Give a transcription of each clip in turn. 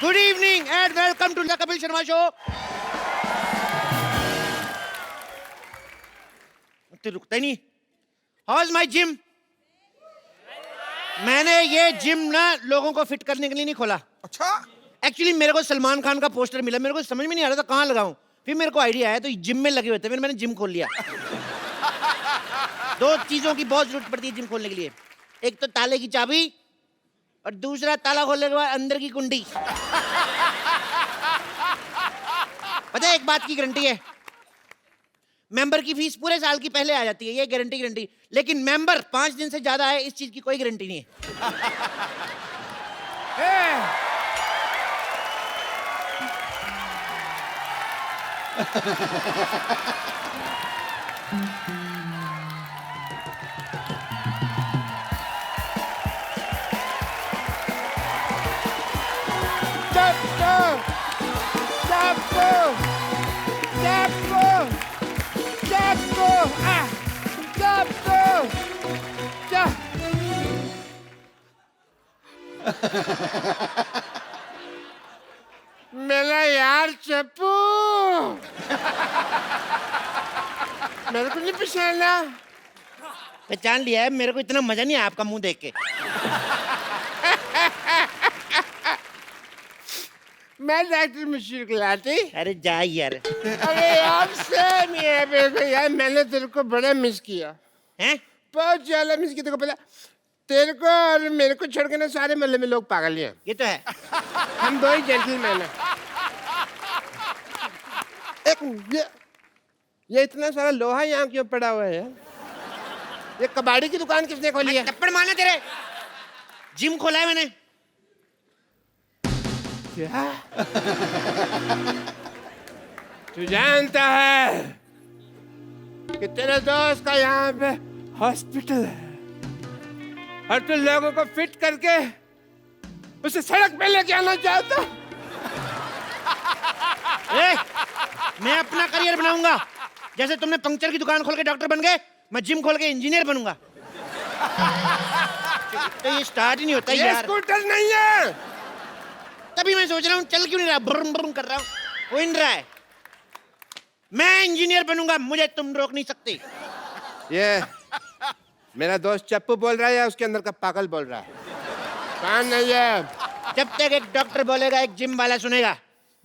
Good evening and welcome to the Kapil Sharma show. तो रुकता ही नहीं। How is my gym? मैंने ये जिम ना लोगों को फिट करने के लिए नहीं खोला। अच्छा, एक्चुअली मेरे को सलमान खान का पोस्टर मिला, मेरे को समझ में नहीं आ रहा था कहाँ लगाऊं। फिर मेरे को आइडिया आया तो जिम में लगे हुए थे, फिर मैंने जिम खोल लिया। दो चीजों की बहुत जरूरत पड़ती है जिम खोलने के लिए, एक तो ताले की चाबी और दूसरा ताला खोलने के बाद अंदर की कुंडी। पता है एक बात की गारंटी है, मेंबर की फीस पूरे साल की पहले आ जाती है, ये गारंटी। लेकिन मेंबर 5 दिन से ज्यादा है, इस चीज की कोई गारंटी नहीं है। मेरा यार चप्पू, मेरे को नहीं पहचाना। पहचान लिया है, मेरे को इतना मजा नहीं आया आपका मुंह देख के। मैं डॉक्टर मशीर गुलाटी। अरे जा यार। अरे यार सेम ही है मेरे को यार, मैंने तेरे को बड़ा मिस किया, हैं? बहुत ज्यादा मिस किया। तेरे को पता, तेरे को और मेरे को छोड़ के ना सारे मोहल्ले में लोग पागल ही हैं। ये तो है। हम दो ही जेंटलमैन हैं। एक ये इतना सारा लोहा यहाँ क्यों पड़ा हुआ है यार? ये कबाड़ी की दुकान किसने खोली है? थप्पड़ मारना तेरे। जिम खोला है मैंने। क्या? तू जानता है कि तेरे दोस्त का यहाँ पे हॉस्पिटल है और तू लोगों को फिट करके उसे सड़क पे लेके आना चाहता? मैं अपना करियर बनाऊंगा, जैसे तुमने पंक्चर की दुकान खोल के डॉक्टर बन गए, मैं जिम खोल के इंजीनियर बनूंगा। तो ये स्टार्ट ही नहीं होता ये यार। स्कूटर नहीं है। तभी मैं सोच रहा हूँ चल क्यों नहीं रहा, ब्रुम ब्रुम कर रहा हूँ, हो ही नहीं रहा है। मैं इंजीनियर बनूंगा, मुझे तुम रोक नहीं सकते। ये मेरा दोस्त चप्पू बोल रहा है या उसके अंदर का पागल बोल रहा है? कौन नहीं है? जब तक एक डॉक्टर बोलेगा एक जिम वाला सुनेगा,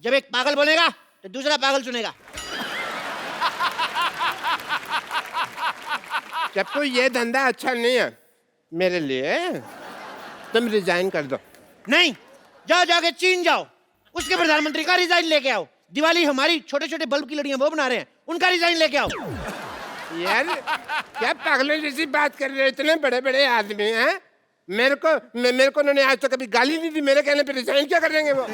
जब एक पागल बोलेगा तो दूसरा पागल सुनेगा। चप्पू ये धंधा अच्छा नहीं है मेरे लिए, तुम रिजाइन कर दो। नहीं, जाओ जाके चीन जाओ, उसके प्रधानमंत्री का रिजाइन लेके आओ। दिवाली हमारी छोटे छोटे बल्ब की लड़ियां वो बना रहे हैं, उनका रिजाइन लेके आओ। यार क्या पागलों जैसी बात कर रहे हो? इतने बड़े बड़े आदमी हैं, मेरे को उन्होंने आज तक कभी गाली नहीं दी, मेरे कहने पे रिजाइन क्या करेंगे वो?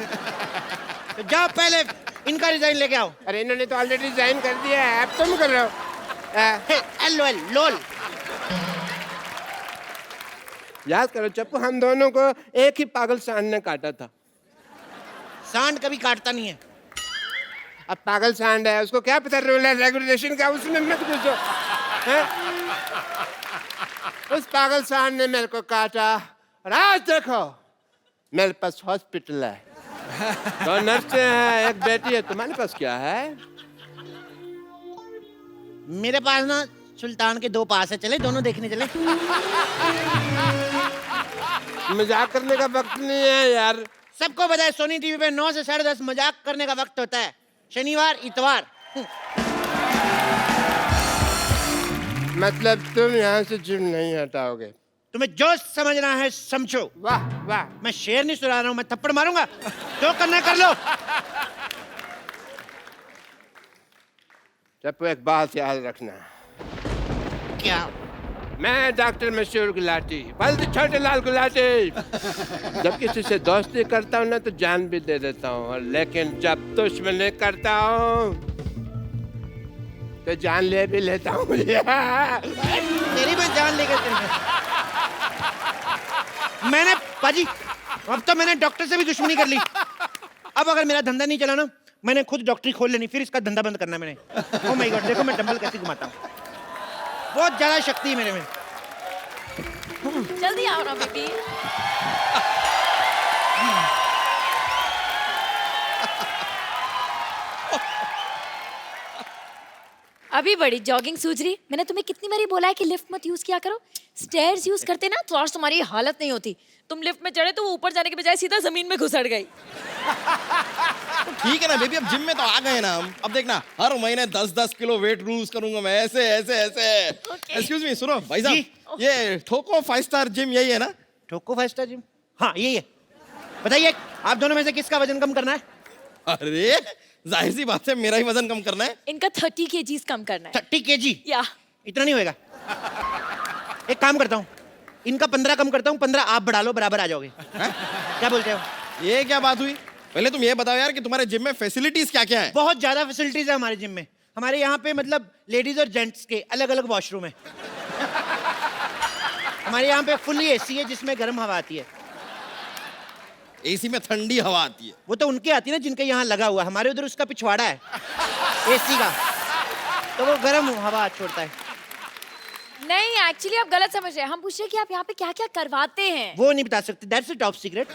तो जाओ पहले इनका रिजाइन लेके आओ। अरे इन्होंने तो ऑलरेडी रिजाइन कर दिया है, अब तुम कर रहे हो। LOL लोल। याद करो चप्पू, हम दोनों को एक ही पागल सांड ने काटा था। सांड कभी काटता नहीं है। अब पागल सांड है, उसको क्या पता रूल है रेगुलेशन का, उसमें मत घुसो। उस पागल सांड ने मेरे को काटा और आज देखो मेरे पास हॉस्पिटल है, 2 नर्सें हैं, 1 बेटी है। तुम्हारे पास क्या है? मेरे पास ना सुल्तान के 2 पास है, चले दोनों देखने चले। मजाक करने का वक्त नहीं है यार। सबको पता है सोनी टीवी पे 9 से 10:30 मजाक करने का वक्त होता है, शनिवार इतवार। मतलब तुम यहाँ से जिम नहीं हटाओगे? तुम्हें जो समझना है समझो। वाह वाह। मैं शेर नहीं सुना रहा हूँ, मैं थप्पड़ मारूंगा, जो करना है कर लो। चप्पू एक बात याद रखना। क्या? मैं डॉक्टर मशहूर गुलाटी, बल्द छोटे लाल गुलाटी। जब किसी से दोस्ती करता हूँ ना तो जान भी दे देता हूँ, लेकिन जब दुश्मनी करता हूँ तो जान ले भी लेता हूँ। तेरी मैं जान लेकर मैंने पाजी, अब तो मैंने डॉक्टर से भी दुश्मनी कर ली। अब अगर मेरा धंधा नहीं चला ना, मैंने खुद डॉक्टरी खोल लेनी, फिर इसका धंधा बंद करना मैंने। ओह माय गॉड, देखो मैं डंबल कैसे घुमाता हूँ, बहुत ज्यादा शक्ति है मेरे में। जल्दी आओ ना बेबी। अभी बड़ी जॉगिंग सूझ रही। मैंने तुम्हें कितनी बारी बोला है कि लिफ्ट मत यूज किया करो। स्टेयर्स यूज करते ना तो आज तुम्हारी हालत नहीं होती। तुम लिफ्ट में चढ़े तो वो ऊपर जाने के बजाय सीधा जमीन में घुसड़ गई। तो ठीक है ना बेबी, अब जिम में तो आ गए ना हम। अब देखना हर महीने 10-10 किलो वेट लूज करूंगा मैं, ऐसे ऐसे ऐसे। Okay. एक्सक्यूज मी, सुनो भाई जी। साहब, ये ठोको 5 स्टार जिम यही है ना? ठोको 5 स्टार जिम, हाँ यही है। बताइए आप दोनों में से किसका वजन कम करना है? अरे जाहिर सी बात है, मेरा ही वजन कम करना है। इनका 30 kgs कम करना है। 30 kg? या इतना नहीं होएगा। एक काम करता हूँ, इनका 15 कम करता हूँ, 15 आप बढ़ा लो, बराबर आ जाओगे। क्या बोलते हो? ये क्या बात हुई? पहले तुम ये बताओ यार कि तुम्हारे जिम में फैसिलिटीज क्या क्या है? बहुत ज्यादा फैसिलिटीज है हमारे जिम में। हमारे यहाँ पे मतलब लेडीज और जेंट्स के अलग अलग वॉशरूम है। हमारे यहाँ पे फुल्ली एसी है जिसमें गर्म हवा आती है। एसी में ठंडी हवा आती है। वो तो उनके आती है ना जिनके यहाँ लगा हुआ, हमारे उधर उसका पिछवाड़ा है एसी का, तो वो गर्म हवा छोड़ता है। नहीं, एक्चुअली आप गलत समझ रहे हैं। हम पूछ रहे हैं कि आप यहाँ पे क्या क्या करवाते हैं। वो नहीं बता सकते, दैट्स अ टॉप सीक्रेट।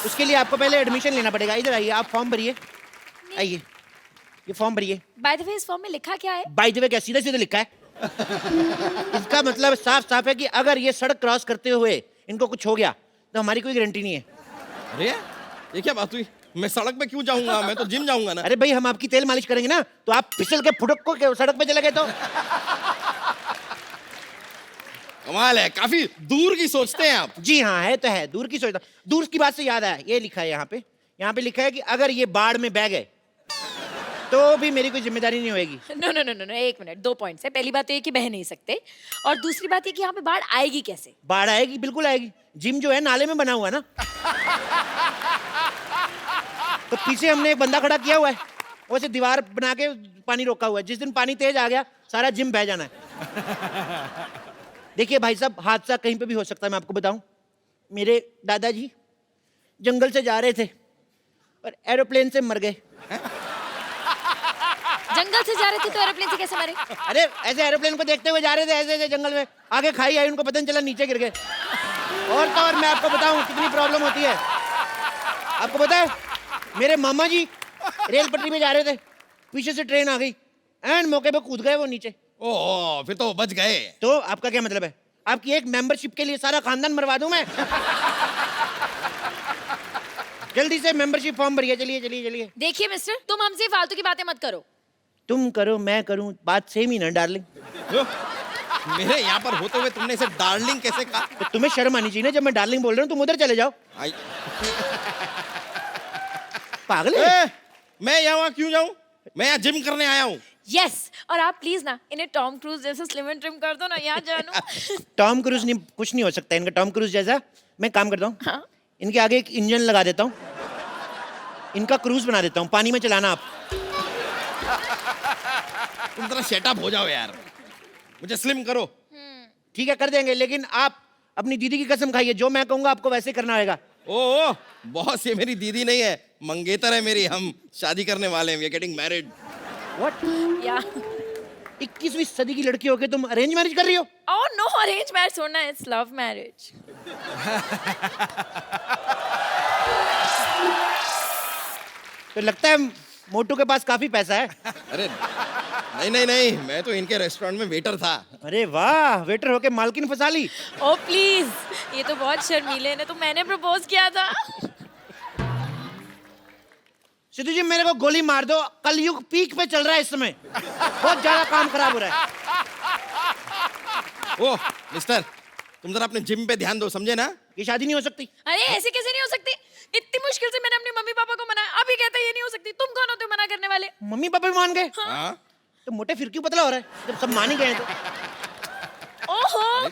उसके लिए आपको पहले एडमिशन लेना पड़ेगा। इधर आइए, आप फॉर्म भरिए। आइए, ये फॉर्म भरिए। बाय द वे इस फॉर्म में लिखा क्या है? बाय द वे क्या सीधे सीधे लिखा है? इसका मतलब साफ साफ है कि अगर ये सड़क क्रॉस करते हुए इनको कुछ हो गया तो हमारी कोई गारंटी नहीं है। अरे ये क्या बात हुई? मैं सड़क पे क्यों जाऊंगा? मैं तो जिम जाऊंगा ना। अरे भाई, हम आपकी तेल मालिश करेंगे ना, तो आप फिसल के फुटक को सड़क पे चले गए तो? कमाल है, काफी दूर की सोचते हैं आप। जी हाँ, है तो है, दूर की सोचता। दूर की बात से याद आया, ये लिखा है यहाँ पे लिखा है कि अगर ये बाढ़ में बह गए तो भी मेरी कोई जिम्मेदारी नहीं होगी। नो नो नो नो, एक मिनट, 2 पॉइंट्स है। पहली बात तो ये कि बह नहीं सकते, और दूसरी बात ये कि यहाँ पे बाढ़ आएगी कैसे? बाढ़ आएगी, बिल्कुल आएगी। जिम जो है नाले में बना हुआ है ना, तो पीछे हमने एक बंदा खड़ा किया हुआ है, वैसे दीवार बना के पानी रोका हुआ है। जिस दिन पानी तेज आ गया सारा जिम बह जाना है। देखिए भाई साहब, हादसा कहीं पे भी हो सकता है। मैं आपको बताऊं, मेरे दादाजी जंगल से जा रहे थे और एरोप्लेन से मर गए। जंगल से जा रहे थे तो एरोप्लेन से कैसे मरे? अरे ऐसे एरोप्लेन को देखते हुए जा रहे थे, ऐसे ऐसे जंगल में, आगे खाई आई, उनको पता नहीं चला, नीचे गिर गए। और तो और मैं आपको बताऊं कितनी प्रॉब्लम होती है। आपको पता है, मेरे मामा जी रेल पटरी पे जा रहे थे, पीछे से ट्रेन आ गई, एंड मौके पे कूद गए वो नीचे। ओह, फिर तो बच गए। तो आपका क्या मतलब है? आपकी एक मेंबरशिप के लिए सारा खानदान मरवा दूं मैं? जल्दी से मेंबरशिप फॉर्म भरिए, चलिए चलिए चलिए। देखिए मिस्टर, तुम हमसे फालतू की बातें मत करो। तुम करो मैं करूं, बात सेम ही ना डार्लिंग। मेरे यहाँ पर होते हुए तुमने इसे डार्लिंग कैसे कहा? तो तुम्हें शर्म आनी चाहिए ना, जब मैं डार्लिंग बोल रहा हूँ तुम उधर चले जाओ। आई- पागल है? ए, मैं यहाँ क्यों जाऊँ? मैं यहाँ जिम करने आया हूँ। यस, और आप प्लीज ना इन्हें टॉम क्रूज जैसे स्लिम एंड ट्रिम कर दो ना, यहाँ जानू। टॉम क्रूज नहीं, कुछ नहीं हो सकता इनका टॉम क्रूज जैसा। मैं काम करता हूँ, हाँ? इनके आगे एक इंजन लगा देता हूँ, इनका क्रूज बना देता हूँ, पानी में चलाना आप। तुम जरा सेटअप हो जाओ यार, मुझे स्लिम करो। ठीक है कर देंगे, लेकिन आप अपनी दीदी की कसम खाइए, जो मैं कहूँगा आपको वैसे करना होगा। ओह बॉस, ये मेरी दीदी नहीं है, मंगेतर है मेरी। हम शादी करने वाले हैं, we are getting married. What? या 21वीं सदी की लड़की होके तुम अरेंज मैरिज कर रही हो? ओह नो, अरेंज मैरिज छोड़ना, इट्स लव मैरिज। तो लगता है मोटू के पास काफी पैसा है। अरे नहीं नहीं नहीं, मैं तो इनके रेस्टोरेंट में वेटर था। अरे वाह, वेटर होके मालकिन फंसा ली। ओ प्लीज, ये तो बहुत शर्मीले ने, तो मैंने प्रपोज किया था। सिद्धू जी मेरे को गोली मार दो, कलयुग पीक पे चल रहा है इस समय, बहुत ज्यादा काम खराब हो रहा है। ओह मिस्टर, तुम जरा अपने जिम पे ध्यान दो, समझे ना? ये शादी नहीं हो सकती। अरे ऐसे कैसे नहीं हो सकती? इतनी मुश्किल से मैंने अपने मम्मी पापा को मनाया, अभी कहते हैं ये नहीं हो सकती। तुम कौन होते हो मना करने वाले? मम्मी पापा भी मान गए? हाँ? तो मोटे फिर क्यों पतला हो रहा है जब सब मान ही गए हैं तो? ओहो,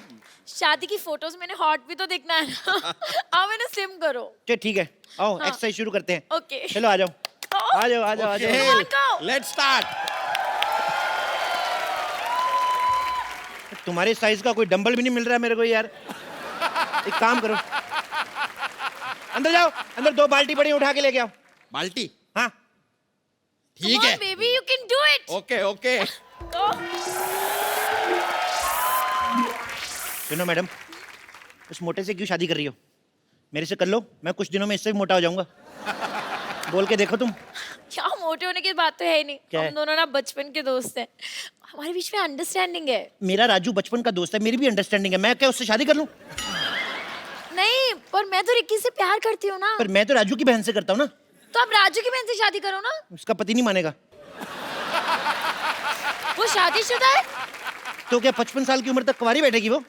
शादी की फोटोज मैंने हॉट भी तो देखना है ना। आओ इन्हें स्लिम करो। चलो ठीक है, आओ हाँ। एक्सरसाइज शुरू करते हैं। ओके। चलो आ जाओ आ जाओ आ जाओ आ जाओ। Come on, go. Let's start. तुम्हारे साइज का कोई डंबल भी नहीं मिल रहा है मेरे को यार। एक काम करो, अंदर जाओ, अंदर 2 बाल्टी पड़ी, उठा के लेके आओ। बाल्टी? हाँ ठीक है। Baby, you can do it. Okay okay. सुनो मैडम, उस मोटे से क्यों शादी कर रही हो? मेरे से कर लो, मैं कुछ दिनों में इससे भी मोटा हो जाऊंगा। बोल के देखो तुम। क्या मोटे होने की बात तो है ही नहीं। क्या हम है? दोनों ना बचपन के दोस्त हैं, हमारे बीच में अंडरस्टैंडिंग है। मेरा राजू बचपन का दोस्त है, मेरी भी अंडरस्टैंडिंग है। मैं क्या उससे शादी कर लूं? नहीं, पर मैं तो रिक्की से प्यार करती हूँ ना। पर मैं तो राजू की बहन से करता हूँ ना। तो आप राजू की बहन से शादी करो ना। उसका पति नहीं मानेगा। वो शादीशुदा है। तो क्या 55 साल की उम्र तक कुंवारी बैठेगी वो?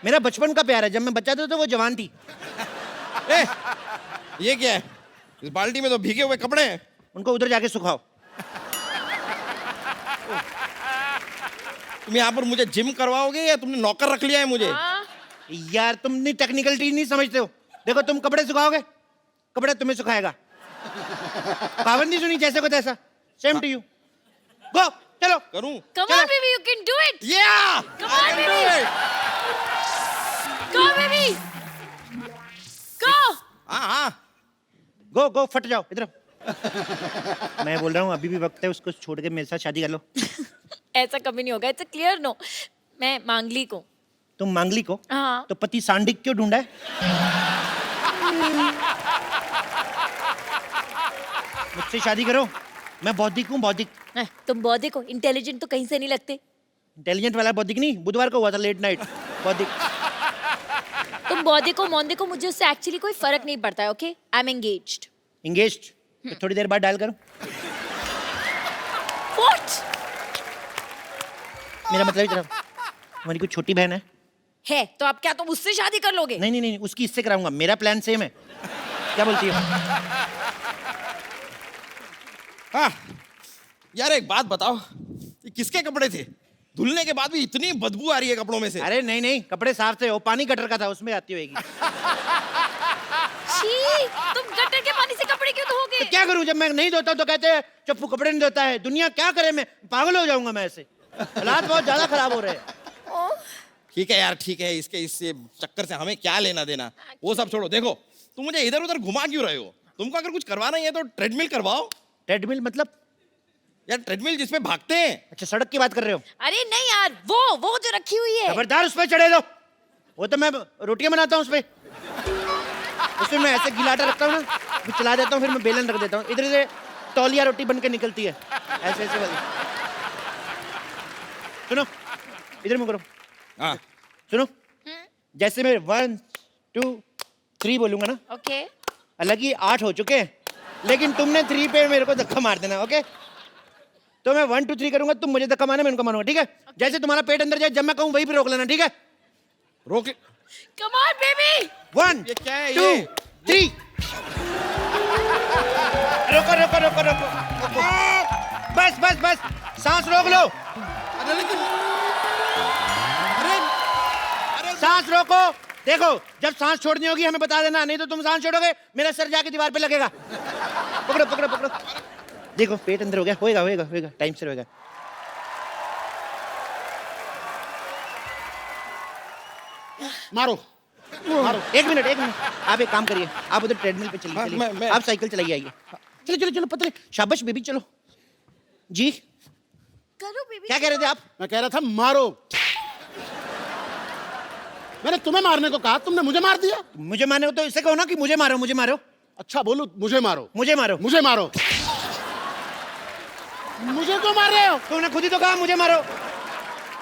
मेरा बचपन का प्यार है, जब मैं बच्चा था तो वो जवान थी। ए, ये क्या है? इस बाल्टी में तो भीगे हुए कपड़े हैं। उनको उधर जाके सुखाओ। तुम यहाँ पर मुझे जिम करवाओगे या तुमने नौकर रख लिया है मुझे? हाँ। यार तुम नहीं टेक्निकलिटी नहीं समझते हो। देखो तुम कपड़े सुखाओगे, कपड़े तुम्हें सुखाएगा। पाबंदी सुनी जैसे को तैसा। Same to you. गो चलो। करूं? Come on baby, you can do it. Yeah! Come on, baby. Go baby. Go. हाँ। गो गो फट जाओ इधर। मैं बोल रहा हूँ अभी भी वक्त है, उसको छोड़ के मेरे साथ शादी कर लो। ऐसा कभी नहीं होगा। It's a clear no. मैं मांगली को। तुम मांगली को? हाँ। तो पति सांडिक क्यों ढूंढा है? मुझसे शादी करो, मैं बौद्धिक हूँ, बौद्धिक। तुम बौद्धिक हो, इंटेलिजेंट तो कहीं से नहीं लगते। इंटेलिजेंट वाला बौद्धिक नहीं, बुधवार को हुआ था लेट नाइट बौद्धिक। तुम बौद्धिक हो मौद्धिक हो, मुझे उससे एक्चुअली कोई फर्क नहीं पड़ता है। Okay, I am engaged. Engaged? तो थोड़ी देर बाद डायल करो। व्हाट? मेरा मतलब इधर हमारी कोई छोटी बहन है तो आप क्या तुम उससे शादी कर लोगे? नहीं नहीं नहीं, उसकी इससे कराऊंगा। मेरा प्लान सेम है। क्या बोलती हो? हाँ। यार एक बात बताओ, ये किसके कपड़े थे? धुलने के बाद भी इतनी बदबू आ रही है कपड़ों में से। अरे नहीं नहीं, कपड़े साफ थे, वो पानी गटर का था, उसमें आती होगी। छी, तुम गटर के पानी से कपड़े क्यों धोगे? तो क्या करूं, जब मैं नहीं धोता हूं तो कहते हैं चप्पू कपड़े नहीं धोता है। दुनिया क्या करे, मैं पागल हो जाऊंगा मैं ऐसे। हालात बहुत ज्यादा खराब हो रहे हैं। ओह, ठीक है यार, ठीक है, इसके इससे चक्कर से हमें क्या लेना देना, वो सब छोड़ो। देखो तुम मुझे इधर उधर घुमा क्यों रहे हो? तुमको अगर कुछ करवाना ही है तो ट्रेडमिल करवाओ। ट्रेडमिल मतलब? यार ट्रेडमिल जिसमें भागते हैं। अच्छा सड़क की बात कर रहे हो? अरे नहीं यार, वो जो रखी हुई है। खबरदार उस पर चढ़े दो। वो तो मैं रोटियां बनाता हूँ उस पे। उसमें मैं ऐसे गिलाटा रखता हूँ ना, फिर चला देता हूँ, फिर मैं बेलन रख देता हूँ, इधर से तौलिया रोटी बन के निकलती है ऐसे ऐसे वाली। सुनो, इधर मुंह करो। हाँ। सुनो, जैसे मैं 1 2 3 बोलूंगा ना, ओके। अलग ही 8 हो चुके हैं, लेकिन तुमने 3 पे मेरे को धक्का मार देना। ओके, तो मैं 1 2 3 करूंगा, तुम मुझे धक्का मारना, मैं उनको मारूंगा। ठीक है? जैसे तुम्हारा पेट अंदर जाए, जब मैं कहूँ वहीं पे रोक लेना। ठीक है? रोक। Come on baby. 1 ये क्या है 2 ये? 3। रोको रोको रोको रोको रोको। बस बस बस, सांस रोक लो। अरे लेकिन, अरे सांस रोको। देखो, जब सांस छोड़नी होगी हमें बता देना, नहीं तो तुम सांस छोड़ोगे मेरा सर जाके दीवार पे लगेगा। पकड़ो पकड़ो पकड़ो। देखो पेट अंदर हो गया, होएगा होएगा होएगा, टाइम से होएगा। मारो मारो। एक मिनट आप एक काम करिए, आप उधर ट्रेडमिल पे चलिए। हाँ, चलिए मैं- आप साइकिल चलाइए, आइए। चलो चलो चलो पतले, शाबाश बेबी, चलो जी। करो बेबी। क्या कह रहे थे आप? मैं कह रहा था मारो। मैंने तुम्हें मारने को कहा, तुमने मुझे मार दिया। मुझे मारो तो इससे कहो ना कि मुझे मारो, मुझे मारो। अच्छा बोलू, मुझे मारो मुझे मारो। मुझे मारो। मुझे क्यों मार रहे हो? तुमने खुद ही तो कहा मुझे मारो।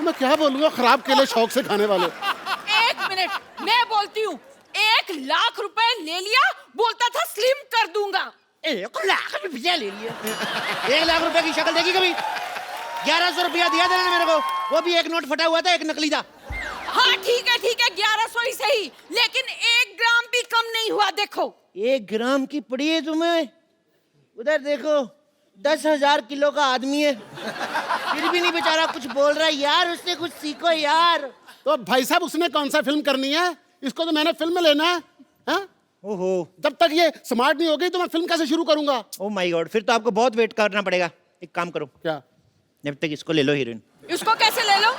मैं क्या बोलूंगा, खराब केले शौक से खाने वाले। एक मिनट, मैं बोलती हूँ। 1 लाख रुपए ले लिया, बोलता था स्लिम कर दूंगा। 1 लाख रुपया ले लिया। 1 लाख रुपए की शक्ल देखी कभी? 1100 रुपया दिया था मेरे को, वो भी एक नोट फटा हुआ था, एक नकली था। हाँ ठीक है 1100 ही सही, लेकिन 1 ग्राम भी कम नहीं हुआ। देखो 1 ग्राम की पड़ी है तुम्हें? उधर देखो, 10,000 किलो का आदमी है, फिर भी नहीं बेचारा कुछ बोल रहा है। यार उससे कुछ सीखो यार। तो भाई साहब, उसने कौन सा फिल्म करनी है? इसको तो मैंने फिल्म में लेना है, हाँ? ओहो, जब तक ये स्मार्ट नहीं हो गई तो मैं फिल्म कैसे शुरू करूंगा? ओ माय गॉड, फिर तो आपको बहुत वेट करना पड़ेगा। एक काम करो, क्या? जब तक इसको ले लो हीरोइन। इसको कैसे ले लो?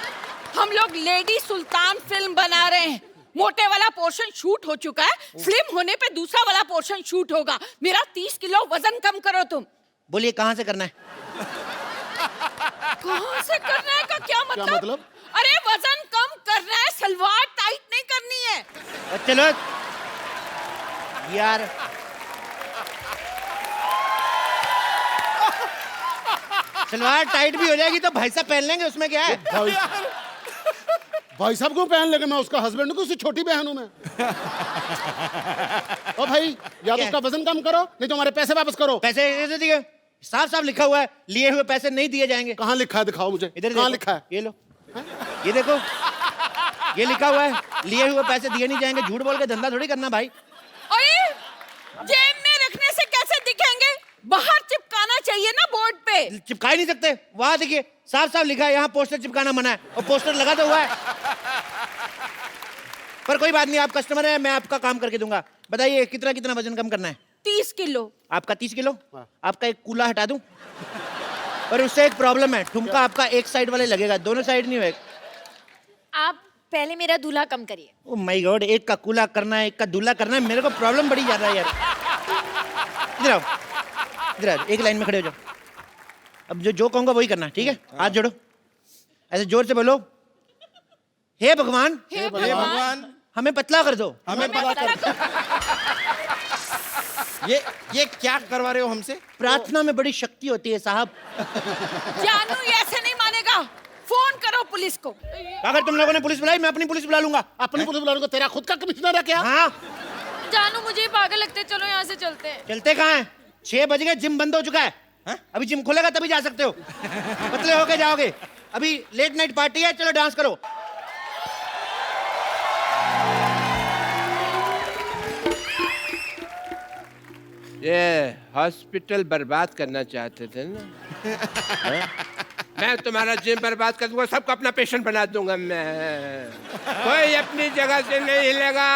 हम लोग लेडी सुल्तान फिल्म बना रहे हैं। मोटे वाला पोर्शन शूट हो चुका है, स्लिम होने पे दूसरा वाला पोर्शन शूट होगा। मेरा 30 किलो वजन कम करो तुम। बोलिए कहाँ से करना है? कहाँ से करना है का क्या मतलब? क्या मतलब? अरे वजन कम करना है, सलवार टाइट नहीं करनी है। चलो यार, सलवार टाइट भी हो जाएगी तो भाई साहब पहन लेंगे, उसमें क्या है? भाई साहब को पहन लेंगे, मैं उसका हस्बैंड हूँ, उससे छोटी बहन हूँ मैं। ओ भाई, या तो क्या? उसका वजन कम करो, नहीं तो हमारे पैसे वापस करो। पैसे ऐसे दिए, साफ साफ लिखा हुआ है, लिए हुए पैसे नहीं दिए जाएंगे। कहाँ लिखा है, दिखाओ मुझे। इधर कहाँ देखो, लिखा है? ये लो, ये देखो, ये लिखा हुआ है, लिए हुए पैसे दिए नहीं जाएंगे। झूठ बोल के धंधा थोड़ी करना भाई। अरे जेब में रखने से कैसे दिखेंगे? बाहर चिपकाना चाहिए ना बोर्ड पे। चिपका ही नहीं सकते, वहां देखिए साफ साफ लिखा है, यहाँ पोस्टर चिपकाना मना है, और पोस्टर लगा तो हुआ है। पर कोई बात नहीं, आप कस्टमर है, मैं आपका काम करके दूंगा। बताइए कितना कितना वजन कम करना है? 30 किलो। आपका 30 किलो? आपका एक कूला हटा दूं? पर उससे एक प्रॉब्लम है, ठुमका आपका एक साइड वाले लगेगा, दोनों साइड नहीं होएगा। आप पहले मेरा दूल्हा कम करिए। ओ माय गॉड, एक का कूला करना है, एक का दूल्हा करना है, मेरे को प्रॉब्लम बड़ी ज्यादा है यार। इधर आओ, इधर आओ, एक लाइन में खड़े हो जाओ। अब जो कहूंगा वही करना, ठीक है? हाथ जोड़ो, ऐसे जोर से बोलो, हे भगवान, हे भगवान हमें पतला कर दो। हमें पता कर। ये क्या करवा रहे हो हमसे? प्रार्थना में बड़ी शक्ति होती है साहब। जानू ये ऐसे नहीं मानेगा, फोन करो पुलिस को। अगर तुम लोगों ने पुलिस बुलाई, मैं अपनी पुलिस बुला लूंगा। अपनी पुलिस बुला लूंगा, तेरा खुद का कमिश्नर है क्या? हाँ, जानू मुझे पागल लगते, चलो यहाँ से चलते हैं। चलते कहाँ हैं? 6 बज गए, जिम बंद हो चुका है। अभी जिम खुलेगा तभी जा सकते हो, पतले होके जाओगे। अभी लेट नाइट पार्टी है, चलो डांस करो। ये हॉस्पिटल बर्बाद करना चाहते थे ना? मैं तुम्हारा जिम बर्बाद कर दूंगा, सबको अपना पेशेंट बना दूंगा मैं। कोई अपनी जगह से नहीं हिलेगा।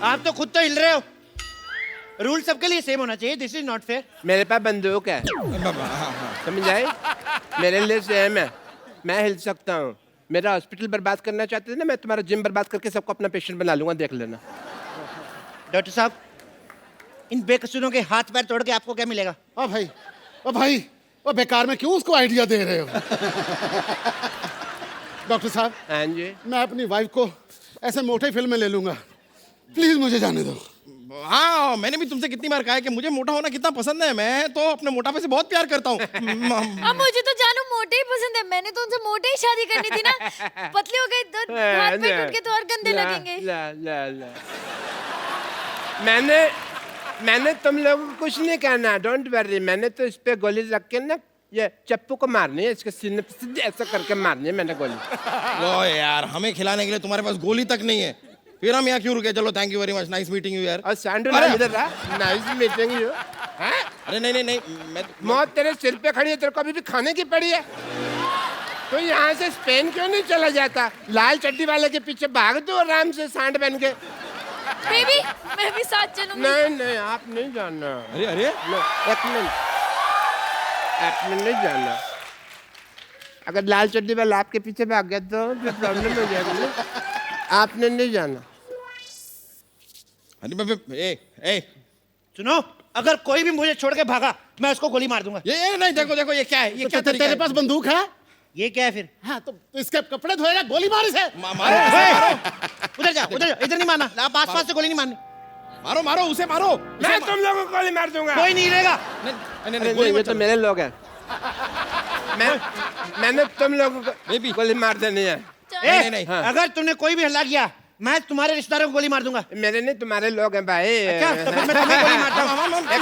आप तो खुद तो हिल रहे हो। रूल सबके लिए सेम होना चाहिए, दिस इज नॉट फेयर। मेरे पास बंदूक है, समझ आए? मेरे लिए सेम है, मैं हिल सकता हूँ। मेरा हॉस्पिटल बर्बाद करना चाहते थे ना, मैं तुम्हारा जिम बर्बाद करके सबको अपना पेशेंट बना लूंगा, देख लेना। डॉक्टर साहब, इन बेकसूरों के हाथ पैर तोड़ के आपको क्या मिलेगा? ओ भाई, ओ भाई, ओ बेकार में क्यों उसको आइडिया दे रहे हो? डॉक्टर साहब, हाँ जी। मैं अपनी वाइफ को ऐसे मोटे फिल्म में ले लूंगा, प्लीज मुझे जाने दो। हाँ, मैंने भी तुमसे कितनी बार कहा है कि मुझे मोटा होना कितना पसंद है। मैं तो अपने मोटापे से बहुत प्यार करता हूँ। अब मुझे तो जानू मोटे ही पसंद है, मैंने तो उनसे मोटे ही शादी करनी थी ना। पतले हो गए तो हाथ पैर टूट के तो और गंदे लगेंगे। मैंने तुम लोगों को कुछ नहीं कहना, डोंट वरी। मैंने तो इस पे गोली रख के ना, ये चप्पू को मारनी है, इसके सीने पे सीधे ऐसा करके मारनी है मैंने गोली। ओ यार, हमें खिलाने के लिए तुम्हारे पास गोली तक नहीं है, फिर हम यहाँ क्यों रुके? चलो, thank you very much, nice meeting you यार। और सैंडू अरे! इधर रहा, नाइस मीटिंग यू। अरे नहीं, मैं मौत तेरे सिर पे खड़ी है, तेरे को अभी भी खाने की पड़ी है। तो यहाँ से स्पेन क्यों नहीं चला जाता? लाल चड्डी वाले के पीछे भाग दो आराम से, सांड बन के। बेबी, मैं भी साथ चलूंगी। नहीं, आप नहीं जाना। अरे एक मिनट नहीं जाना। अगर लाल चड्डी वाला आपके पीछे भाग गया तो प्रॉब्लम हो जाएगी ना। आपने नहीं जाना। अरे सुनो, अगर कोई भी मुझे छोड़ के भागा, मैं उसको गोली मार दूंगा। ये नहीं, देखो ये क्या है? ये क्या तरीका तेरे है? पास बंदूक है? ये क्या है फिर? हाँ, तो इसके कपड़े धोएगा, गोली मार इसे। मारो, उधर जाओ, इधर नहीं मारना। आप आसपास से गोली नहीं मारनी। मारो, उसे मारो। मैं तुम लोगों को गोली मार दूंगा। कोई नहीं रहेगा। नहीं, गोली ये मत तो मेरे लोग हैं। मैंने तुम लोगों को बेबी। गोली मार देनी है। नहीं। हाँ। अगर तुमने कोई भी हल्ला किया, मैं तुम्हारे रिश्तेदारों को गोली मार दूंगा। मेरे नहीं, तुम्हारे लोग हैं भाई। अच्छा, तो फिर मैं तुम्हें गोली मारता हूँ। एक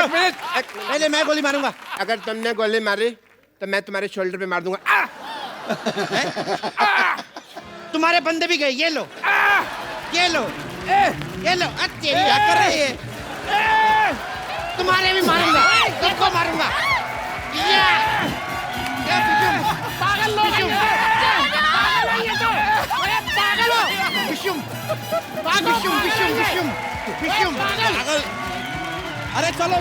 मिनट। पहले मैं गोली मारूंगा। अगर तुमने गोली मारी तो मैं तुम्हारे शोल्डर पे मार दूंगा। तुम्हारे बंदे भी गए, ये लो, ये लो, ये लो। तेरी क्या कर रही है? तुम्हारे भी मारूंगा, सबको मारूंगा। पागल लोग हैं ये। पागल हो। विशुम, विशुम। पागल। अरे चलो,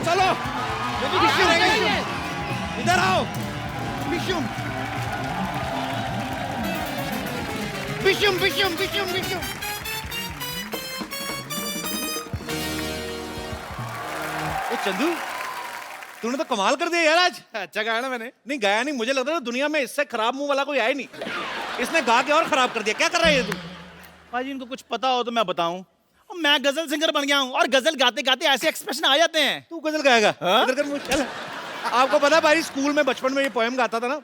इधर आओ। विशुम। चंदू, तूने तो कमाल कर दिया यार आज। अच्छा गाया ना मैंने? नहीं गाया नहीं, मुझे लगता था दुनिया में इससे खराब मुंह वाला कोई आया नहीं। इसने गा के और खराब कर दिया। क्या कर रहा है ये तू? भाई इनको कुछ पता हो तो मैं बताऊं। और मैं गजल सिंगर बन गया हूं और गजल गाते गाते ऐसे एक्सप्रेशन आ जाते हैं। तू गजल गाएगा? इधर कर मुंह, चल। आपको पता है भाई, स्कूल में बचपन में ये पोएम गाता था ना,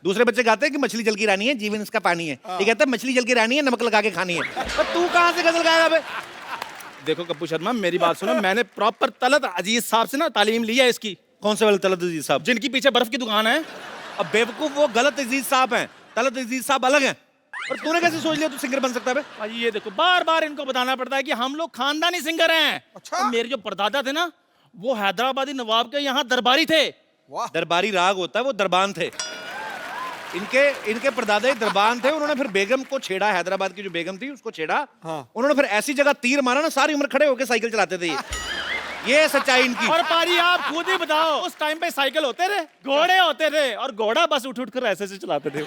दूसरे बच्चे गाते हैं कि मछली जल की रानी है, जीवन इसका पानी है, ये कहता है मछली जल की रानी है, नमक लगा के खानी है। पर तू कहाँ से गजल गाएगा बे? देखो कप्पू शर्मा, मेरी बात सुनो, मैंने प्रॉपर तलत अजीज साहब से ना तालीम ली है इसकी। कौन से वाले तलत अजीज साहब? जिनकी पीछे बर्फ की दुकान है। अब बेवकूफ, वो गलत अजीज साहब हैं, तलत अजीज साहब अलग हैं। और तूने कैसे सोच लिया तू सिंगर बन सकता है बे? भाई ये देखो, बार बार इनको बताना पड़ता है कि हम लोग खानदानी सिंगर हैं। अच्छा? मेरे जो परदादा थे ना, वो हैदराबादी नवाब के यहाँ दरबारी थे। दरबारी राग होता है, वो दरबान थे। इनके परदादा ही दरबान थे। उन्होंने फिर बेगम को छेड़ा, हैदराबाद की जो बेगम थी उसको छेड़ा। उन्होंने फिर ऐसी जगह तीर मारा ना, सारी उम्र खड़े होकर साइकिल चलाते थे ये सच्चाई इनकी। और पारी आप खुद ही बताओ, उस टाइम पे साइकिल होते थे, घोड़े होते थे, और घोड़ा बस उठ कर ऐसे से चलाते थे।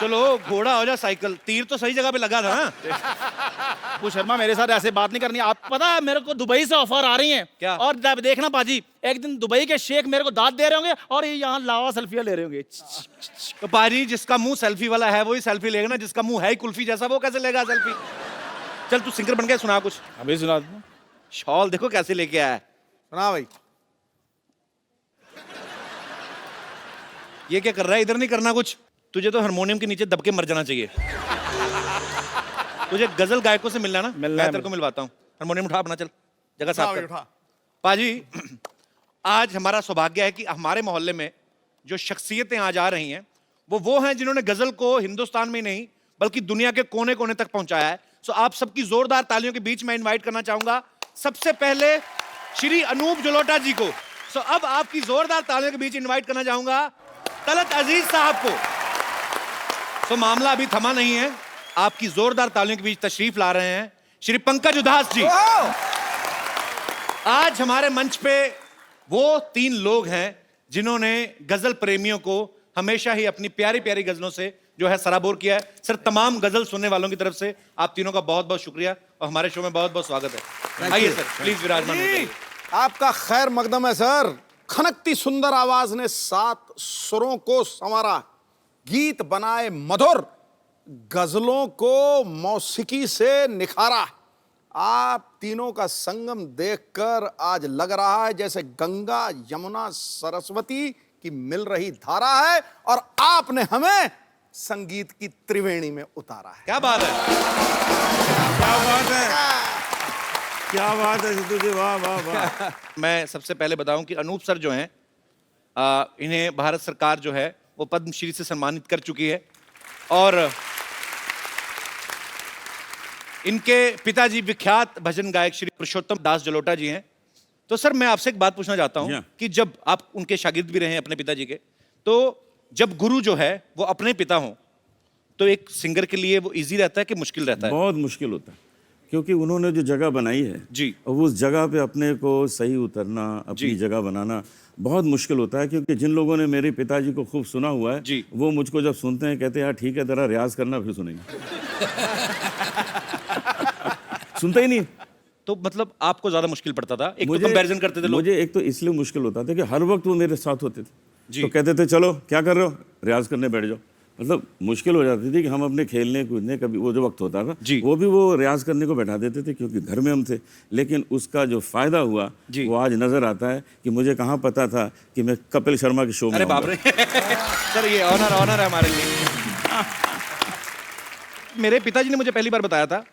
चलो घोड़ा हो जा साइकिल, तीर तो सही जगह पे लगा था ना। कप्पू शर्मा, मेरे साथ ऐसे बात नहीं करनी। आप पता है मेरे को दुबई से ऑफर आ रही हैं। क्या? और जब देखना पाजी, एक दिन दुबई के शेख मेरे को दाद दे रहे होंगे और ये यहाँ लावा सेल्फियां ले रहे होंगे। तो पाजी, जिसका मुंह सेल्फी वाला है वही सेल्फी लेगा ना, जिसका मुंह है ही कुल्फी जैसा वो कैसे लेगा सेल्फी? चल तू सिंगर बन गया, सुना कुछ। अभी सुना दूं? शॉल देखो कैसे लेके आया है। सुना भाई। ये क्या कर रहा है? इधर नहीं करना कुछ। तुझे तो हारमोनियम के नीचे दब के मर जाना चाहिए। तुझे गजल गायकों से मिलना ना, मैं तेरे को मिलवाता हूँ। हारमोनियम उठा अपना, चल जगह साफ कर। पाजी, आज हमारा सौभाग्य है कि हमारे मोहल्ले में जो शख्सियतें आज आ रही हैं वो हैं जिन्होंने गजल को हिंदुस्तान में नहीं बल्कि दुनिया के कोने कोने तक पहुंचाया है। सो आप सबकी जोरदार तालियों के बीच में इनवाइट करना चाहूंगा सबसे पहले श्री अनूप जलोटा जी को। सो अब आपकी जोरदार तालियों के बीच इनवाइट करना चाहूंगा तलत अजीज साहब को। सो मामला अभी थमा नहीं है, आपकी जोरदार तालियों के बीच तशरीफ ला रहे हैं श्री पंकज उदास जी। आज हमारे मंच पे वो 3 लोग हैं जिन्होंने गजल प्रेमियों को हमेशा ही अपनी प्यारी प्यारी गजलों से जो है सराबोर किया है। सर, तमाम गजल सुनने वालों की तरफ से आप तीनों का बहुत बहुत शुक्रिया और हमारे शो में बहुत बहुत स्वागत है। आइए सर, प्लीज विराजमान होइए। आपका खैर मकदम है सर। खनकती सुंदर आवाज ने 7 सुरों को संवारा, गीत बनाए मधुर, गजलों को मौसीकी से निखारा। आप तीनों का संगम देखकर आज लग रहा है जैसे गंगा यमुना सरस्वती की मिल रही धारा है और आपने हमें संगीत की त्रिवेणी में उतारा है। क्या बात है, क्या बात है, क्या बात है सिद्धू जी, वाह वाह वाह। मैं सबसे पहले बताऊं कि अनूप सर जो हैं, इन्हें भारत सरकार जो है वो पद्मश्री से सम्मानित कर चुकी है और इनके पिताजी विख्यात भजन गायक श्री पुरुषोत्तम दास जलोटा जी हैं। तो सर, मैं आपसे एक बात पूछना चाहता हूं कि जब आप उनके शागिर्द भी रहे हैं अपने पिताजी के, तो जब गुरु जो है वो अपने पिता हों तो एक सिंगर के लिए वो इजी रहता है कि मुश्किल रहता है? बहुत मुश्किल होता है, क्योंकि उन्होंने जो जगह बनाई है जी, और उस जगह पे अपने को सही उतरना, अपनी जगह बनाना बहुत मुश्किल होता है। क्योंकि जिन लोगों ने मेरे पिताजी को खूब सुना हुआ है जी, वो मुझको जब सुनते हैं कहते हैं यार ठीक है, जरा रियाज करना फिर सुनेंगे। सुनते ही नहीं। तो मतलब आपको ज्यादा मुश्किल पड़ता था? एक तो कंपैरिजन करते थे लोग। मुझे एक तो इसलिए मुश्किल होता था कि हर वक्त वो मेरे साथ होते थे जी। तो कहते थे चलो क्या कर रहे हो, रियाज करने बैठ जाओ। मतलब मुश्किल हो जाती थी कि हम अपने खेलने कूदने कभी वो जो वक्त होता था जी, वो भी वो रियाज करने को बैठा देते थे क्योंकि घर में हम थे। लेकिन उसका जो फायदा हुआ वो आज नजर आता है कि मुझे कहाँ पता था कि मैं कपिल शर्मा के शो में। अरे बाप रे सर, ये ऑनर है हमारे लिए। मेरे पिताजी ने मुझे पहली बार बताया था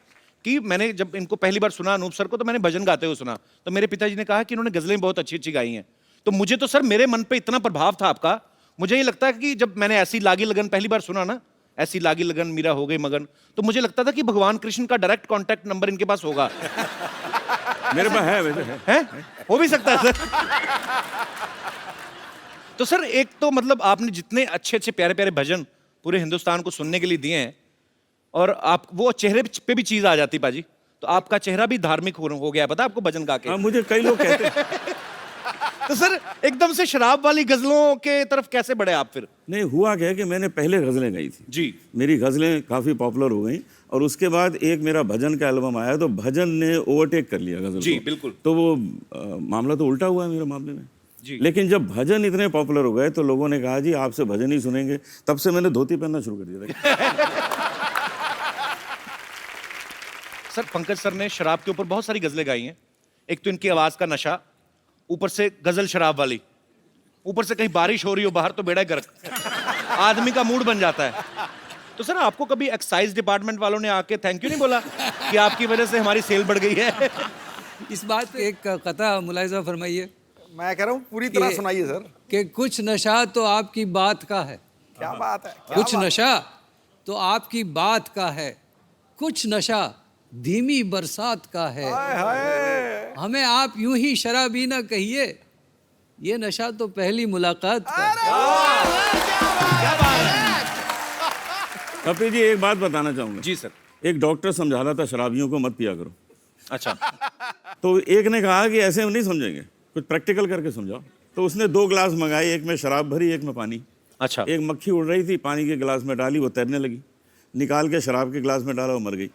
कि मैंने जब इनको पहली बार सुना अनूप सर को, तो मैंने भजन गाते हुए सुना, तो मेरे पिताजी ने कहा कि इन्होंने गजलें बहुत अच्छी अच्छी गाई हैं। तो मुझे तो सर मेरे मन पे इतना प्रभाव था आपका, मुझे ये लगता है कि जब मैंने ऐसी लागी लगन पहली बार सुना ना, ऐसी लागी लगन मीरा हो गई मगन, तो मुझे लगता था कि भगवान कृष्ण का डायरेक्ट कांटेक्ट नंबर इनके पास होगा। मेरे पास है, वैसे है? हो भी सकता है सर। तो सर, एक तो मतलब आपने जितने अच्छे अच्छे प्यारे प्यारे भजन पूरे हिंदुस्तान को सुनने के लिए दिए हैं और आप वो चेहरे पे भी चीज आ जाती पाजी, तो आपका चेहरा भी धार्मिक हो गया, पता आपको भजन गा के? हाँ, मुझे कई लोग कहते हैं। तो सर एकदम से शराब वाली गजलों के तरफ कैसे बढ़े आप फिर? नहीं, हुआ क्या है कि मैंने पहले गजलें गाई थी जी, मेरी गजलें काफी पॉपुलर हो गई और उसके बाद एक मेरा भजन का एल्बम आया तो भजन ने ओवरटेक कर लिया गजल जी, को। बिल्कुल। तो वो मामला तो उल्टा हुआ है मेरे मामले में जी। लेकिन जब भजन इतने पॉपुलर हो गए तो लोगों ने कहा जी आपसे भजन ही सुनेंगे, तब से मैंने धोती पहनना शुरू कर दिया था। सर, पंकज सर ने शराब के ऊपर बहुत सारी गजलें गाई हैं। एक तो इनकी आवाज का नशा, ऊपर से गजल शराब वाली, ऊपर से कहीं बारिश हो रही हो बाहर तो बेड़ा गर्क, आदमी का मूड बन जाता है। तो सर आपको कभी एक्साइज डिपार्टमेंट वालों ने आके थैंक यू नहीं बोला कि आपकी वजह से हमारी सेल बढ़ गई है? इस बात पे एक कथा मुलाहिजा फरमाइए मैं कह रहा हूँ पूरी तरह कि- सुनाइए सर। कि कुछ नशा तो आपकी बात का है, क्या बात है, क्या कुछ बात नशा तो आपकी बात का है, कुछ नशा धीमी बरसात का है। है। हमें आप यूं ही शराबी ना कहिए, ये नशा तो पहली मुलाकात का है। कपिल जी एक बात बताना चाहूंगा। जी सर। एक डॉक्टर समझा रहा था शराबियों को मत पिया करो। अच्छा। तो एक ने कहा कि ऐसे हम नहीं समझेंगे, कुछ प्रैक्टिकल करके समझाओ। तो उसने 2 गिलास मंगाए, एक में शराब भरी एक में पानी। अच्छा। एक मक्खी उड़ रही थी, पानी के गिलास में डाली, वो तैरने लगी, निकाल के शराब के गिलास में डाला, वो मर गई।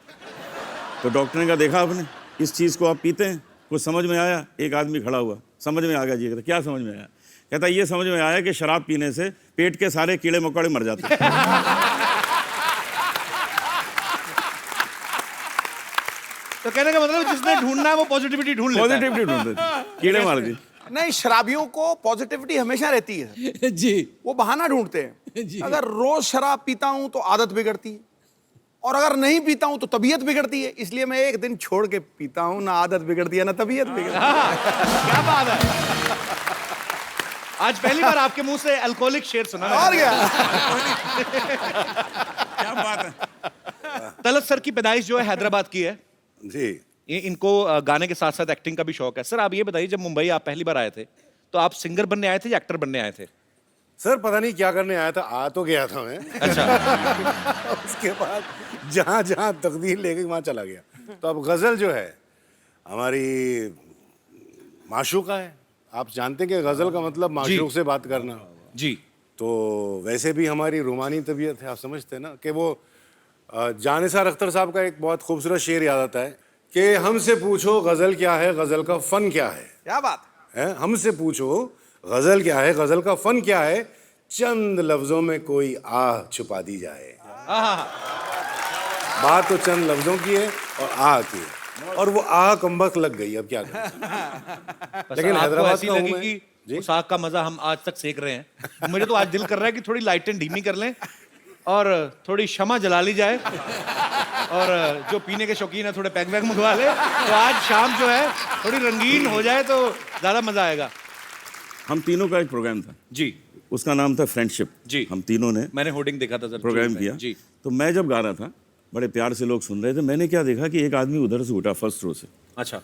तो डॉक्टर ने कहा देखा आपने, इस चीज़ को आप पीते हैं, कुछ समझ में आया? एक आदमी खड़ा हुआ, समझ में आ गया जी। कहता क्या समझ में आया? कहता ये समझ में आया कि शराब पीने से पेट के सारे कीड़े मकोड़े मर जाते हैं। तो कहने का मतलब जिसने ढूंढना है वो पॉजिटिविटी ढूंढ लेता है। पॉजिटिविटी ढूंढते थे, कीड़े मार दी। नहीं, शराबियों को पॉजिटिविटी हमेशा रहती है। जी वो बहाना ढूंढते हैं। जी। अगर रोज शराब पीता हूं तो आदत बिगड़ती है, और अगर नहीं पीता हूं तो तबीयत बिगड़ती है। इसलिए मैं एक दिन छोड़ के पीता हूं, ना आदत बिगड़ती है ना तबीयत बिगड़ती है। क्या बात है, आज पहली बार आपके मुंह से अल्कोहलिक शेर सुना मैंने। और क्या। क्या बात है। तलत सर की पैदाइश जो है हैदराबाद की है। जी। ये इनको गाने के साथ साथ एक्टिंग का भी शौक है। सर आप ये बताइए, जब मुंबई आप पहली बार आए थे तो आप सिंगर बनने आए थे या एक्टर बनने आए थे? सर पता नहीं क्या करने आया था, आ तो गया था मैं। अच्छा। उसके बाद जहाँ जहाँ तकदीर ले गई वहाँ चला गया। तो अब गजल जो है हमारी माशूका है। आप जानते हैं कि गजल का मतलब माशूक से बात करना। जी। तो वैसे भी हमारी रूमानी तबीयत है, आप समझते हैं ना कि वो जानिसार अख्तर साहब का एक बहुत खूबसूरत शेर याद आता है कि हमसे पूछो गजल क्या है, गजल का फन क्या है। क्या बात है, हमसे पूछो गजल क्या है, गजल का फन क्या है, चंद लफ्जों में कोई आह छुपा दी जाए। बात तो चंद लफ्जों की है और आह की है, और वो आह कमबख्त लग गई। अब क्या करें। लेकिन हैदराबाद ऐसी का हूं लगी मैं। कि उस आग का मजा हम आज तक सेक रहे हैं। मुझे तो आज दिल कर रहा है कि थोड़ी लाइटें धीमी कर लें और थोड़ी शमा जला ली जाए, और जो पीने के शौकीन है थोड़े पैक वैक मंगवा ले, तो आज शाम जो है थोड़ी रंगीन हो जाए तो ज्यादा मजा आएगा। हम तीनों का एक प्रोग्राम था जी। उसका नाम था फ्रेंडशिप। जी। हम तीनों ने मैंने होर्डिंग देखा था सर, प्रोग्राम किया। जी। तो मैं जब गा रहा था, बड़े प्यार से लोग सुन रहे थे, मैंने क्या देखा कि एक आदमी उधर से उठा फर्स्ट रो से। अच्छा।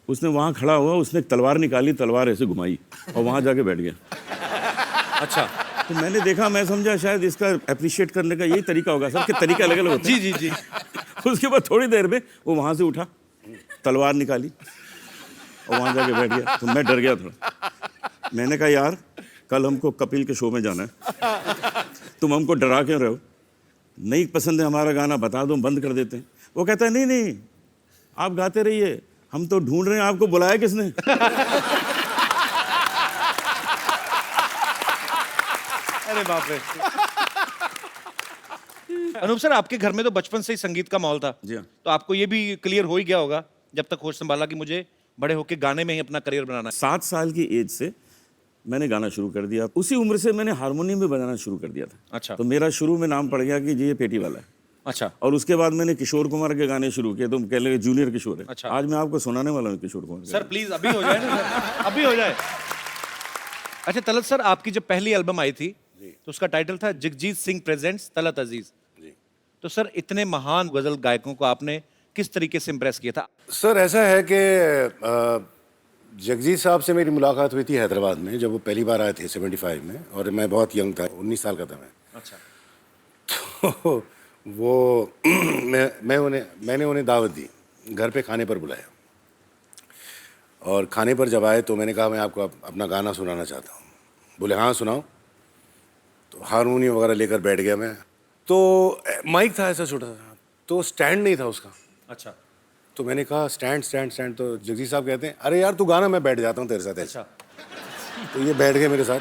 उसने वहां खड़ा हुआ, उसने एक तलवार निकाली, तलवार ऐसे घुमाई और वहां जाके बैठ गया। अच्छा। तो मैंने देखा, मैं समझा शायद इसका अप्रिशिएट करने का यही तरीका होगा सर, कि तरीका अलग अलग होता है। जी जी जी। उसके बाद थोड़ी देर में वो वहां से उठा, तलवार निकाली और वहां जाके बैठ गया। तो मैं डर गया थोड़ा। मैंने कहा यार कल हमको कपिल के शो में जाना है, तुम हमको डरा क्यों रहे हो? नहीं पसंद है हमारा गाना, बता दो, बंद कर देते हैं। वो कहता है नहीं नहीं आप गाते रहिए, हम तो ढूंढ रहे हैं आपको, बुलाया किसने? अरे बाप रे। अनूप सर आपके घर में तो बचपन से ही संगीत का माहौल था। जी हाँ। तो आपको ये भी क्लियर हो ही गया होगा जब तक होश संभाला कि मुझे बड़े होके गाने में ही अपना करियर बनाना है। 7 साल की एज से मैंने गाना शुरू कर दिया। उसी उम्र से मैंने हारमोनियम भी बजाना शुरू कर दिया था। अच्छा। तो मेरा शुरू में नाम पड़ गया कि जी ये पेटी वाला है। अच्छा। और उसके बाद मैंने किशोर कुमार के गाने शुरू किए, तुम कह लगे जूनियर किशोर है। अच्छा। आज मैं आपको सुनाने वाला हूँ किशोर कुमार के सर प्लीज अभी हो जाए ना सर, अभी हो जाए। अच्छा तलत सर, आपकी जब पहली एल्बम आई थी तो उसका टाइटल था जगजीत सिंह प्रेजेंट्स तलत अजीज। तो सर इतने महान गजल गायकों को आपने किस तरीके से इम्प्रेस किया था? सर ऐसा है कि जगजीत साहब से मेरी मुलाकात हुई थी हैदराबाद में, जब वो पहली बार आए थे 75 में, और मैं बहुत यंग था, 19 साल का था मैं। अच्छा। तो वो मैंने उन्हें दावत दी, घर पे खाने पर बुलाया, और खाने पर जब आए तो मैंने कहा मैं आपको अपना गाना सुनाना चाहता हूँ। बोले हाँ सुनाओ। तो हारमोनियम वगैरह लेकर बैठ गया मैं। तो माइक था ऐसा छोटा सा, तो स्टैंड नहीं था उसका। अच्छा। तो मैंने कहा स्टैंड स्टैंड स्टैंड। तो जगजीत साहब कहते हैं अरे यार तू गाना, मैं बैठ जाता हूँ तेरे साथ ऐसा। तो ये बैठ गए मेरे साथ।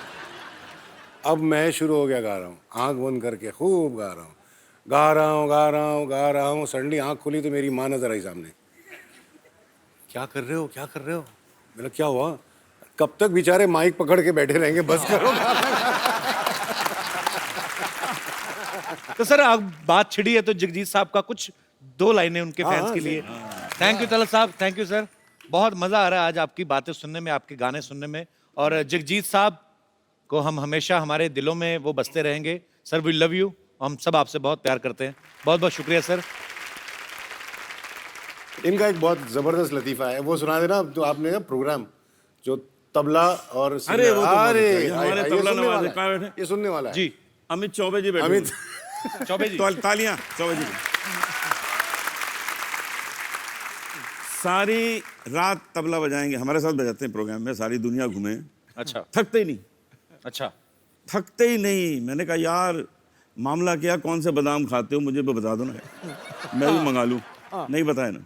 अब मैं शुरू हो गया, गा रहा हूँ, आँख बंद करके खूब गा रहा हूँ, गा रहा हूँ गा रहा हूँ गा रहा हूँ। सडनली आँख खुली तो मेरी माँ नजर आई सामने। क्या कर रहे हो, क्या कर रहे हो? मेरा क्या हुआ? कब तक बेचारे माइक पकड़ के बैठे रहेंगे, बस करो। तो सर अब बात छिड़ी है तो जगजीत साहब का कुछ 2 लाइनें उनके फैंस के लिए। थैंक यू तलत साहब, थैंक यू सर। बहुत मजा आ रहा है आज आपकी बातें सुनने में, आपके गाने सुनने में, और जगजीत साहब को हम हमेशा हमारे दिलों में वो बसते रहेंगे। सर वी लव यू, हम सब आपसे बहुत प्यार करते हैं। बहुत बहुत शुक्रिया सर। इनका एक बहुत जबरदस्त लतीफा है, वो सुना देना तो आपने ना प्रोग्राम जो तबला और अरे वो तो अरे हमारे ये तबला सुनने नवाज वाला कहाँ है, बैठे? ये सुनने वाला है जी अमित चौबे जी बैठे अमित चौबे जी। तालियां चौबे जी। सारी रात तबला बजाएंगे, हमारे साथ बजाते हैं प्रोग्राम में, सारी दुनिया घूमे, अच्छा थकते ही नहीं, अच्छा। थकते ही नहीं। मैंने कहा यार मामला क्या, कौन से बादाम खाते हो, मुझे भी बता दो ना, मैं भी मंगा लूं। नहीं बताया ना,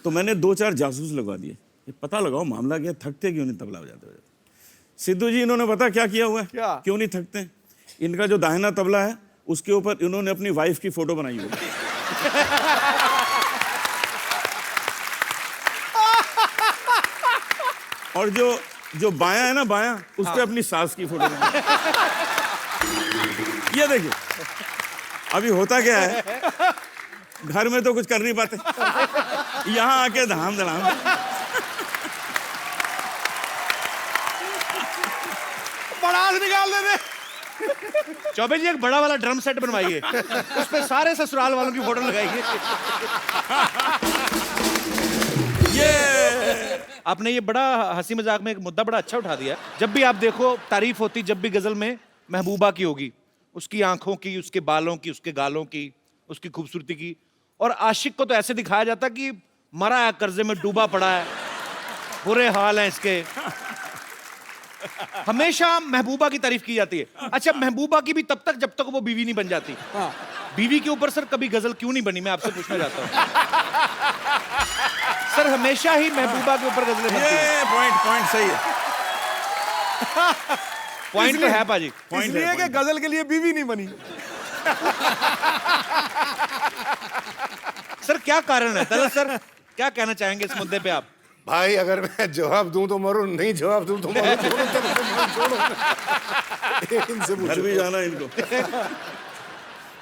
तो मैंने 2-4 जासूस लगवा दिए, ये पता लगाओ मामला क्या, थकते क्यों नहीं तबला बजाते। सिद्धू जी इन्होंने पता क्या किया हुआ है, क्यों नहीं थकते। इनका जो दाहिना तबला है उसके ऊपर इन्होंने अपनी वाइफ की फोटो बनाई हुई है। और जो बायां है ना, बायां, उस पे अपनी सास की फोटो बनाई। ये देखिए अभी होता क्या है, घर में तो कुछ कर नहीं पाते, यहाँ आके धाम धड़ाम। बड़ा निकाल दे। चौबे जी एक बड़ा वाला ड्रम सेट बनवाइए, उस पे सारे ससुराल वालों की फोटो लगाइए। ये आपने ये बड़ा हंसी मजाक में एक मुद्दा बड़ा अच्छा उठा दिया। जब भी आप देखो तारीफ होती, जब भी गजल में महबूबा की होगी, उसकी आंखों की, उसके बालों की, उसके गालों की, उसकी खूबसूरती की, और आशिक को तो ऐसे दिखाया जाता कि मरा है, कर्जे में डूबा पड़ा है, बुरे हाल हैं इसके। हमेशा महबूबा की तारीफ की जाती है। अच्छा, महबूबा की भी तब तक जब तक वो बीवी नहीं बन जाती। बीवी के ऊपर सर कभी गजल क्यों नहीं बनी, मैं आपसे पूछना चाहता हूं। सर हमेशा ही महबूबा के ऊपर गजलें बनती हैं। ये पॉइंट सही है। पॉइंट तो है पाजी, पॉइंट इसलिए कि गजल के लिए बीवी नहीं बनी। सर क्या कारण है तलत सर, क्या कहना चाहेंगे इस मुद्दे पे आप। भाई अगर मैं जवाब दूं तो मरूं, नहीं जवाब दूं तो मरूं, दोनों तरफ से मरूं, छोड़ो। इनसे घर पूछो। भी जाना इनको।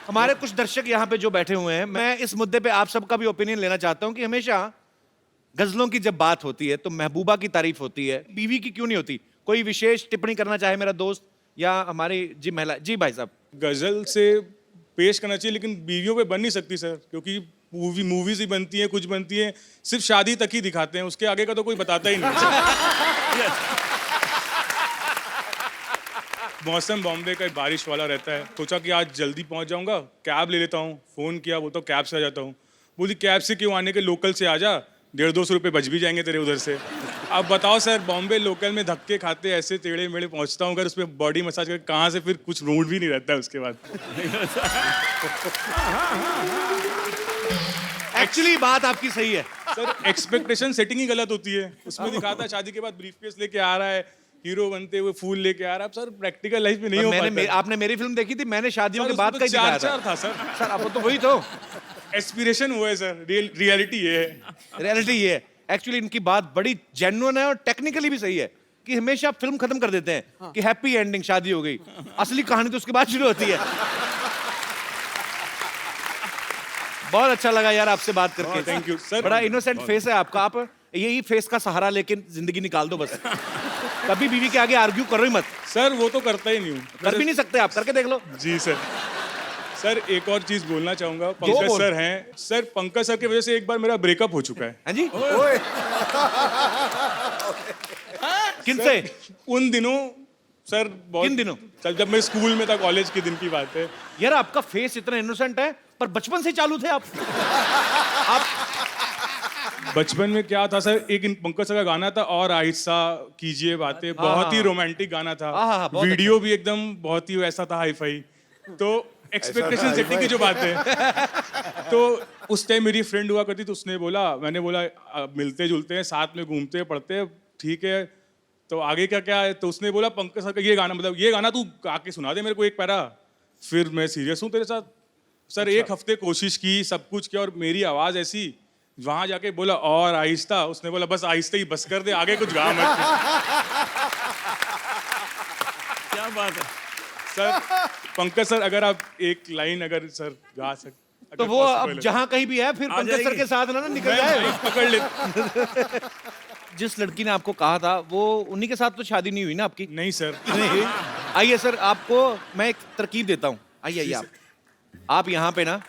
हमारे कुछ दर्शक यहाँ पे जो बैठे हुए हैं, मैं इस मुद्दे पे आप सबका भी ओपिनियन लेना चाहता हूँ कि हमेशा गजलों की जब बात होती है तो महबूबा की तारीफ होती है, बीवी की क्यों नहीं होती। कोई विशेष टिप्पणी करना चाहे मेरा दोस्त या हमारी जी महिला। जी भाई साहब। गजल से पेश करना चाहिए, लेकिन बीवियों पे बन नहीं सकती सर, क्योंकि मूवीज ही बनती हैं, कुछ बनती हैं, सिर्फ शादी तक ही दिखाते हैं, उसके आगे का तो कोई बताता ही नहीं। मौसम बॉम्बे का बारिश वाला रहता है, सोचा कि आज जल्दी पहुंच जाऊंगा, कैब ले लेता हूँ, फोन किया, वो तो कैब से आ जाता हूँ, बोली कैब से क्यों आने के, लोकल से आ जा, 150-200 रुपये बच भी जाएंगे तेरे उधर से। अब बताओ सर, बॉम्बे लोकल में धक्के खाते ऐसे टेढ़े मेढ़े पहुंचता हूँ, अगर उस पर बॉडी मसाज करके कहाँ से फिर कुछ मूड भी नहीं रहता है उसके बाद। एक्चुअली बात आपकी सही है सर, एक्सपेक्टेशन सेटिंग ही गलत होती है। उसमें दिखाता है शादी के बाद ब्रीफकेस लेके आ रहा है, हीरो बनते हुए फूल लेके आ रहा है। अब सर प्रैक्टिकल लाइफ में नहीं हो पाता। आपने मेरी फिल्म देखी थी, मैंने शादियों सर, के बाद उसमें का ही दिखाया चार था सर। सर अब तो वही तो एस्पिरेशन हुआ है सर, रियलिटी ये है। रियलिटी ये है। एक्चुअली इनकी बात बड़ी जेन्युइन है और टेक्निकली भी सही है कि हमेशा फिल्म खत्म कर देते हैं कि हैप्पी एंडिंग, शादी हो गई। असली कहानी तो उसके बाद शुरू होती है। बहुत अच्छा लगा यार आपसे बात करके। Thank you sir. बड़ा इनोसेंट फेस है आपका, आप यही फेस का सहारा लेके जिंदगी निकाल दो बस। कभी बीवी के आगे आर्ग्यू करो ही मत। सर वो तो करता ही नहीं हूँ। कर भी नहीं सकते आप, करके देख लो। जी सर। सर एक और चीज बोलना चाहूंगा, पंकज सर हैं सर, पंकज सर की वजह से एक बार मेरा ब्रेकअप हो चुका है। हाँ जी। किनसे? उन दिनों सर, किन दिनों? सर जब मैं स्कूल में था, कॉलेज के दिन की बात है। यार आपका फेस इतना इनोसेंट है, पर बचपन से चालू थे आप। बचपन में क्या था सर, एक पंकज सर का गाना था, और आहिस्ता कीजिए बातें, बहुत ही रोमांटिक गाना था। वीडियो भी एकदम बहुत ही वैसा था, हाई फाई। तो एक्सपेक्टेशन सेटिंग की जो बात है, तो उस टाइम मेरी फ्रेंड हुआ करती, तो उसने बोला, मैंने बोला मिलते जुलते हैं, साथ में घूमते पढ़ते हैं, ठीक है, तो आगे का क्या है। तो उसने बोला पंकज सर का ये गाना, मतलब ये गाना तू आके सुना दे मेरे को एक पैरा। फिर मैं सीरियस हूँ तेरे साथ सर। एक हफ्ते कोशिश की, सब कुछ किया, और मेरी आवाज़ ऐसी, वहां जाके बोला और आहिस्ता, उसने बोला बस आहिस्ता ही बस कर दे, आगे कुछ गा मत। क्या बात है सर पंकज सर, अगर आप एक लाइन अगर सर गा सकते तो वो अब जहां कहीं भी है फिर पंकज सर के साथ ना निकल जाए, पकड़ ले। जिस लड़की ने आपको कहा था वो उन्हीं के साथ तो शादी नहीं हुई ना आपकी? नहीं सर। नहीं। आइए सर, आपको मैं एक तरकीब देता हूँ। आइए आइए आप यहाँ पे ना,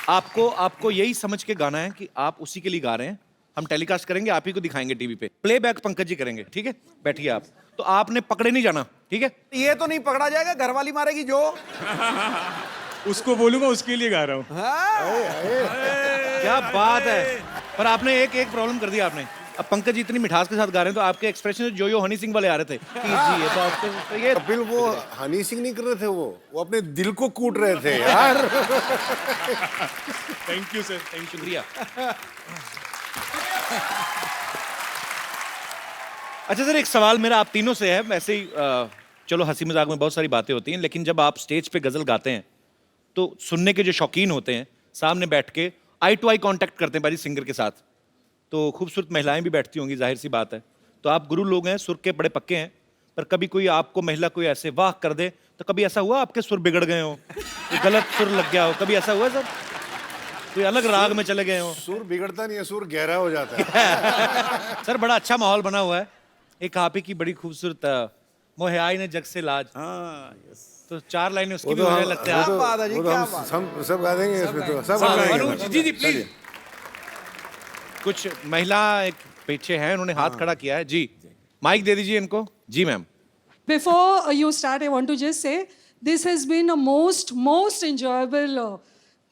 आपको यही समझ के गाना है कि आप उसी के लिए गा रहे हैं। हम टेलीकास्ट करेंगे, आप ही को दिखाएंगे टीवी पे, प्लेबैक पंकज जी करेंगे, ठीक है? बैठिए आप। तो आपने पकड़े नहीं जाना, ठीक है? ये तो नहीं पकड़ा जाएगा, घरवाली मारेगी जो। उसको बोलूंगा, उसके लिए गा रहा हूँ। क्या बात है। पर आपने एक प्रॉब्लम कर दिया आपने। अब पंकज जी इतनी मिठास के साथ गा रहे हैं तो आपके एक्सप्रेशन जो यो हनी सिंह वाले आ रहे थे कि जी ये तो आपको तो ये कपिल वो हनी सिंह नहीं कर रहे थे, वो अपने दिल को कूट रहे थे यार। Thank you sir, thank you. शुक्रिया। अच्छा सर, एक सवाल मेरा आप तीनों से है। वैसे ही चलो हंसी मजाक में बहुत सारी बातें होती हैं, लेकिन जब आप स्टेज पे गजल गाते हैं तो सुनने के जो शौकीन होते हैं सामने बैठ के आई टू आई कांटेक्ट करते हैं भाई सिंगर के साथ, तो खूबसूरत महिलाएं भी बैठती होंगी, जाहिर सी बात है। तो आप गुरु लोग हैं, सुर के बड़े पक्के हैं, पर कभी कोई आपको महिला कोई ऐसे वाह कर दे तो कभी ऐसा हुआ आपके सुर बिगड़ गए हो, गलत सुर लग गया हो, कभी ऐसा हुआ सर? कोई अलग राग में चले गए हो? सुर बिगड़ता नहीं है, सुर गहरा हो जाता है। सर बड़ा अच्छा माहौल बना हुआ है। एक आप ही की बड़ी खूबसूरत मोहे आई ने जग से लाज, तो 4 लाइनें उसकी भी मुझे लगता है। हम सब गा देंगे इसमें, तो सब गाएंगे। जी जी प्लीज। कुछ महिला एक पीछे हैं, उन्होंने हाथ खड़ा किया है जी, माइक दे दीजिए इनको। जी ma'am. Before you start, I want to just say this has been a most enjoyable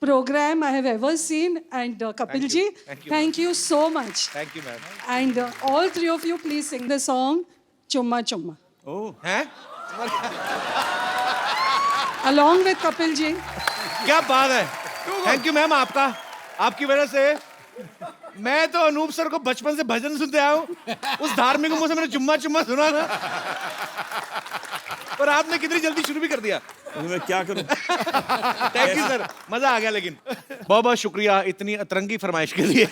program I have ever seen, and Kapil ji, thank you so much. Thank you ma'am. And all three of you, please sing the song Chumma Chumma हैं? along with Kapil ji. क्या बात है। Thank you ma'am, आपकी वजह से मैं तो Anoop sir को बचपन से भजन सुनते आया हूँ। उस धार्मिक मुंह से मैंने चुम्मा चुम्मा सुना था, और आपने कितनी जल्दी शुरू भी कर दिया। मैं क्या करूं? थैंक यू सर, मजा आ गया। लेकिन बहुत बहुत शुक्रिया इतनी अतरंगी फरमाइश के लिए।